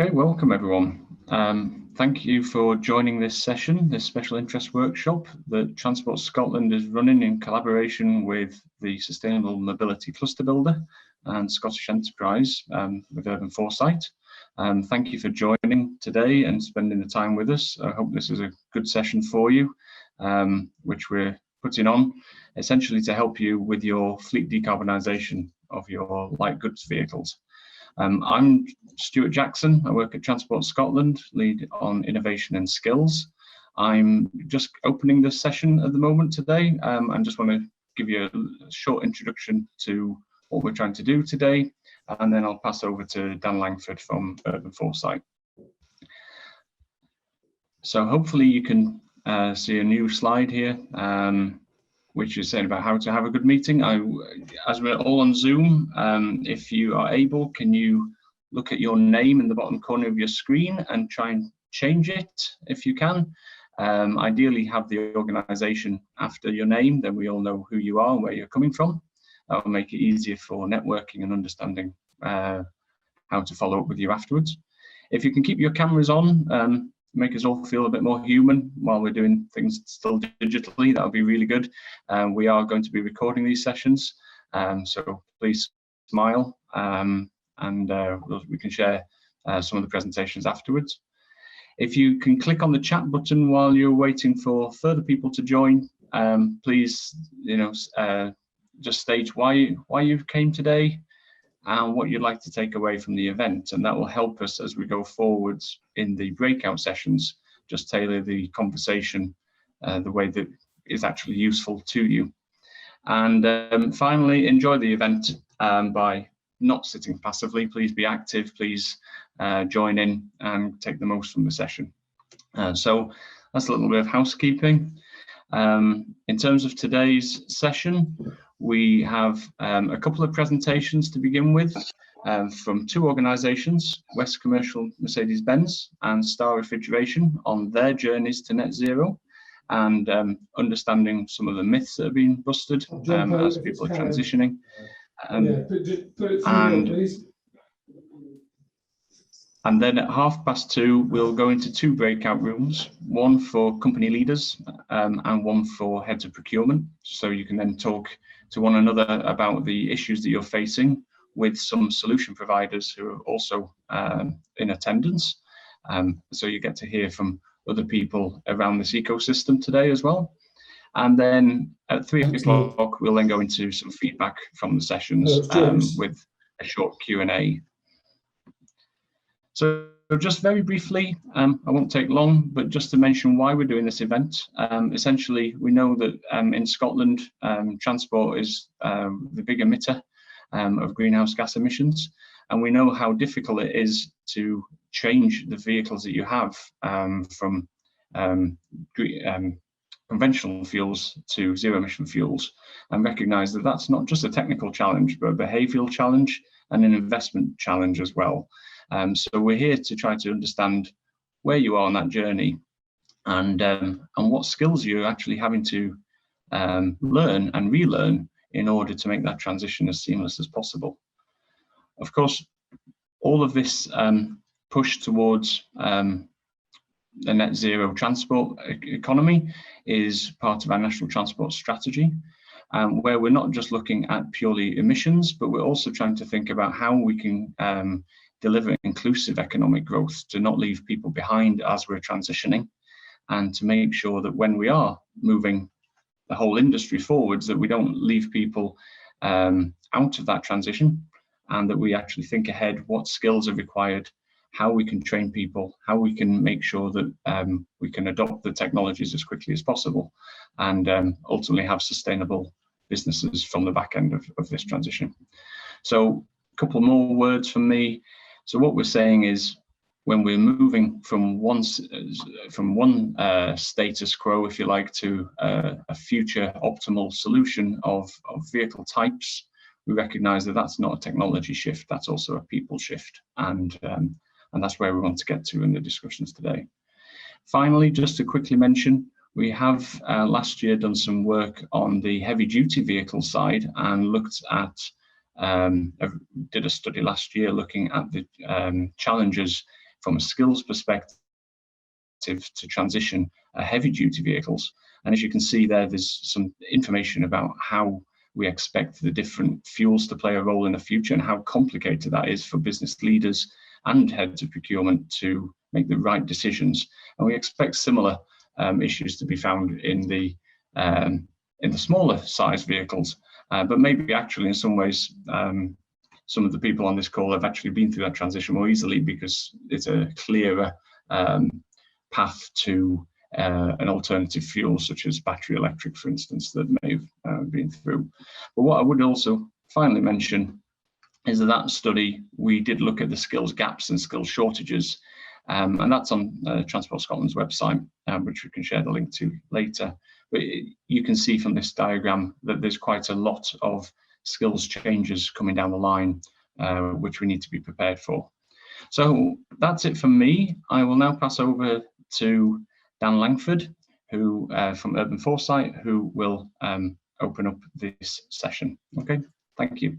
Okay, welcome everyone. Thank you for joining this session, this special interest workshop that Transport Scotland is running in collaboration with the Sustainable Mobility Cluster Builder and Scottish Enterprise with Urban Foresight. Thank you for joining today and spending the time with us. I hope this is a good session for you, which we're putting on essentially to help you with your fleet decarbonisation of your light goods vehicles. I'm Stuart Jackson. I work at Transport Scotland, lead on innovation and skills. I'm just opening this session at the moment today. I just want to give you a short introduction to what we're trying to do today, and then I'll pass over to Dan Langford from Urban Foresight. So hopefully you can see a new slide here, which is saying about how to have a good meeting. As we're all on Zoom, if you are able, can you look at your name in the bottom corner of your screen and try and change it if you can. Ideally have the organisation after your name, then we all know who you are and where you're coming from. That will make it easier for networking and understanding how to follow up with you afterwards. If you can keep your cameras on, make us all feel a bit more human while we're doing things still digitally, that would be really good. We are going to be recording these sessions, so please smile and we can share some of the presentations afterwards. If you can click on the chat button while you're waiting for further people to join, please, just state why you came today and what you'd like to take away from the event, and that will help us as we go forwards in the breakout sessions, just tailor the conversation the way that is actually useful to you. And finally, enjoy the event by not sitting passively. Please be active, please join in and take the most from the session. So that's a little bit of housekeeping. In terms of today's session, we have a couple of presentations to begin with from two organisations, West Commercial Mercedes-Benz and Star Refrigeration, on their journeys to net zero and understanding some of the myths that are being busted as people are transitioning. And then at 2:30, we'll go into two breakout rooms, one for company leaders and one for heads of procurement. So you can then talk to one another about the issues that you're facing with some solution providers who are also in attendance. So you get to hear from other people around this ecosystem today as well. And then at 3:00, we'll then go into some feedback from the sessions with a short Q&A. So just very briefly, I won't take long, but just to mention why we're doing this event. Essentially, we know that in Scotland, transport is the big emitter of greenhouse gas emissions, and we know how difficult it is to change the vehicles that you have from conventional fuels to zero emission fuels, and recognise that that's not just a technical challenge, but a behavioural challenge and an investment challenge as well. So we're here to try to understand where you are on that journey and what skills you're actually having to learn and relearn in order to make that transition as seamless as possible. Of course, all of this push towards a net zero transport economy is part of our national transport strategy, where we're not just looking at purely emissions, but we're also trying to think about how we can deliver inclusive economic growth to not leave people behind as we're transitioning, and to make sure that when we are moving the whole industry forwards, that we don't leave people out of that transition, and that we actually think ahead what skills are required, how we can train people, how we can make sure that we can adopt the technologies as quickly as possible, and ultimately have sustainable businesses from the back end of this transition. So a couple more words from me. So what we're saying is, when we're moving from one status quo, if you like, to a future optimal solution of vehicle types, we recognise that that's not a technology shift, that's also a people shift, and that's where we want to get to in the discussions today. Finally, just to quickly mention, we have last year done some work on the heavy duty vehicle side and looked at did a study last year looking at the challenges from a skills perspective to transition heavy duty vehicles. And as you can see there, there's some information about how we expect the different fuels to play a role in the future and how complicated that is for business leaders and heads of procurement to make the right decisions. And we expect similar issues to be found in the smaller size vehicles, but maybe actually in some ways some of the people on this call have actually been through that transition more easily because it's a clearer path to an alternative fuel such as battery electric, for instance, that may have been through. But what I would also finally mention is that study, we did look at the skills gaps and skills shortages, and that's on Transport Scotland's website, which we can share the link to later. But you can see from this diagram that there's quite a lot of skills changes coming down the line, which we need to be prepared for. So that's it from me. I will now pass over to Dan Langford, who from Urban Foresight, who will open up this session. Okay, thank you.